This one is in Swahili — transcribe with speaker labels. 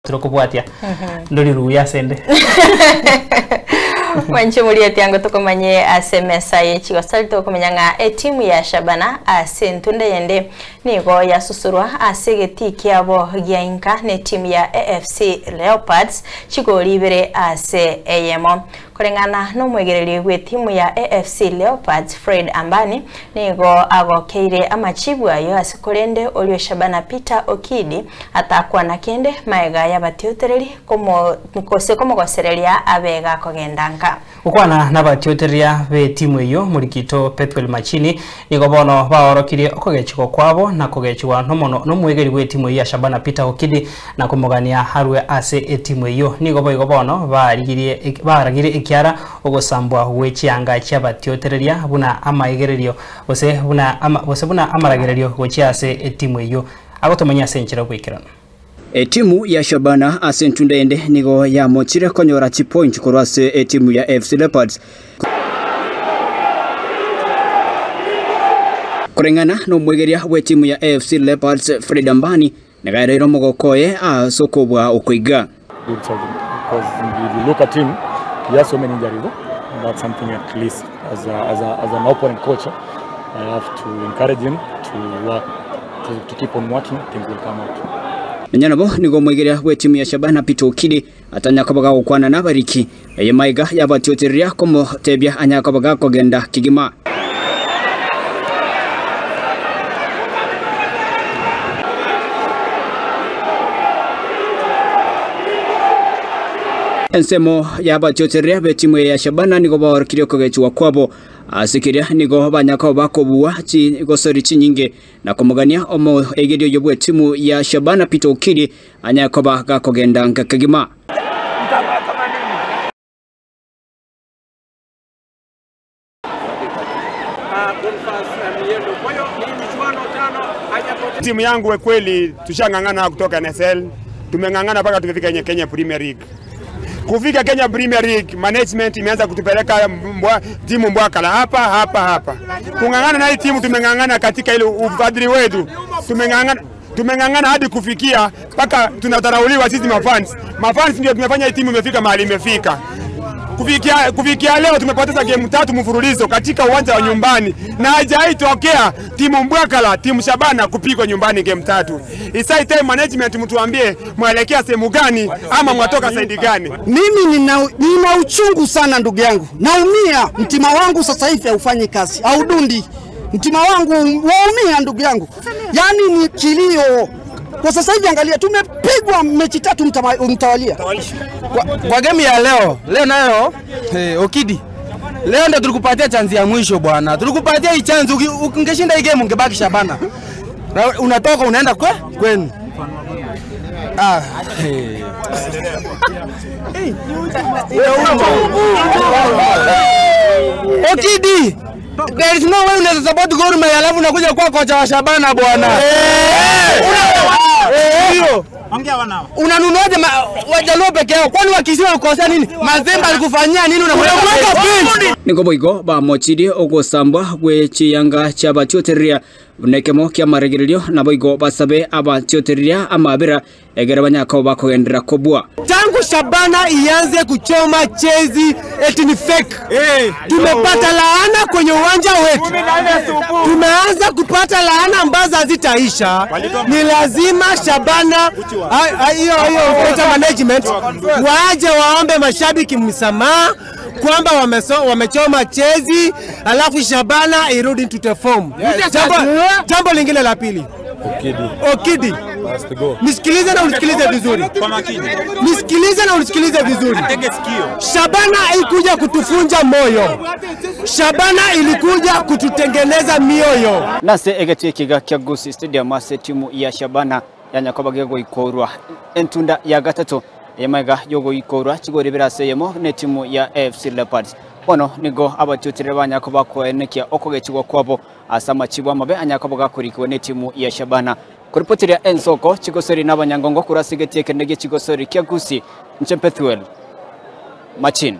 Speaker 1: turokubwatia ndori ruya sende
Speaker 2: Wanche mulieti yango tukomanye asemesa yechigo salito kumenyanga timu ya Shabana asentunde yende nigo ya susurwa asegeti kiabo gyainka ne timu ya AFC Leopards chigoli bere ase eyemo kurengana no mwegereri gwe timu ya AFC Leopards Fred Ambani nigo agokeire amachibu ayo asikolende olyo Shabana Peter Okidi atakwa na kende maega yabatiotereri komo nkose komo gosereria abega kogendanka
Speaker 1: ukwana nabatioteria be timu iyo mulikito Petwell Machini nigo bono baorokirie okogechiko kwabo na kogechwa nomono no mwegeri gwe timu ya Shabana Peter Okidi na kumugania harwe ase timu iyo nigo bono baragirie ikiara ogosambwa wechianga chabatioteria buna amaigererio buna amaragererio gochia ase timu iyo agotomanya senchira gwikirana.
Speaker 3: Timu ya Shabana asentundende nigo ya mochire konyora chipoint korwase timu ya AFC Leopards. Kurengana no mwegeria we timu ya AFC Leopards Fred Ambani nagairero mogokoye asokobwa okoiga.
Speaker 4: Because if you look at him, he has so many injuries. That's something at least as an opponent coach, I have to encourage him to work, to keep on working. Things will come out.
Speaker 3: Nyanabo nigo mwegeria we timu ya Shabana Peter Okidi atanyakabaga gukwana nabariki yemaiga yabatioteria komo tebya anyakabaga kogenda kigima. Ensemo yabatioteria be timu ya Shabana nigo baorkirio kogechwa kwabo asikiria nigo banyako bakobuwa chi gosori chinyinge na kumugania omo egerio yobwe timu ya Shabana Peter Okidi anyakoba gakogenda nkakagima.
Speaker 5: Timu yangu we kweli tushangangana kutoka NSL, tumengangana mpaka tukifika Kenya Premier League. Kufika Kenya Premier League, management imeanza kutupeleka timu Mbwakala hapa. Kungangana na hii timu tumengangana katika ile ufadhili wetu. Tumengangana hadi kufikia mpaka tunatarauliwa sisi mafans. Mafans ndio tumefanya hii timu imefika mahali imefika. Kufikia leo tumepoteza game 3 mfululizo katika uwanja wa nyumbani na hajaitokea timu Mbwakala, timu Shabana kupigwa nyumbani game 3. Isai time management mtuambie mwelekea sehemu gani ama mwatoka side gani.
Speaker 6: Mimi nina uchungu sana ndugu yangu. Naumia, mtima wangu sasa hivi haufanyi kazi. Haudundi. Mtima wangu waumia ndugu yangu. Yaani ni kilio. Kwa sasa hivi angalia tumepigwa mechi 3 mtawalia.
Speaker 7: Kwa game ya leo nayo Okidi. Leo ndo tulikupatia chance ya mwisho bwana. Tulikupatia hii chance ungeshinda hii game ungebaki Shabana. Unatoka unaenda kwenu. Okidi. There is no way unaweza support Gor Mahia alafu unakuja kwa kocha wa Shabana bwana. Hiyo. Ongea wanao. Unanunuaje wajaluo peke yao? Kwani wakisiwa ukosea nini? Mazemba alikufanyia nini unamweka bench?
Speaker 3: Nigoboigo ba mochiri ogosambwa gwe chiyanga chabatioteria unekemo kya maregererio na boigo basabe abatioteria amabera egera banyako bakogendera kobwa.
Speaker 7: Tangu Shabana ianze kuchoma chezi eti ni fake. Tumepata laana kwenye uwanja wetu. Tumeanza kupata laana ambazo hazitaisha. Ni lazima Shabana hiyo management waje waombe mashabiki msamaha kwamba wamechoma chezi alafu Shabana irudi to the form. Jambo lingine la pili. Okidi. Nisikilize na usikilize vizuri. Kwa makini. Nisikilize na usikilize vizuri. Shabana ilikuja kutufunja moyo. Shabana ilikuja kututengeneza mioyo.
Speaker 3: Nase egetie kiga kya Gusii Stadium ase timu ya Shabana yanyakobaga go ikorwa entunda ya gatatu yemaiga yogo ikorwa chigori birase yemo ne timu ya AFC Leopards. Bono nigo abatutire banyakoba ko enekia okogechigwa kwabo asama chibwa mabe anyakobaga kurikiwe ne timu ya Shabana. Kuripotira Ensoko chigosori n'abanyangongo kurasigetie kenege chigosori kya Gusii Petwell Machini.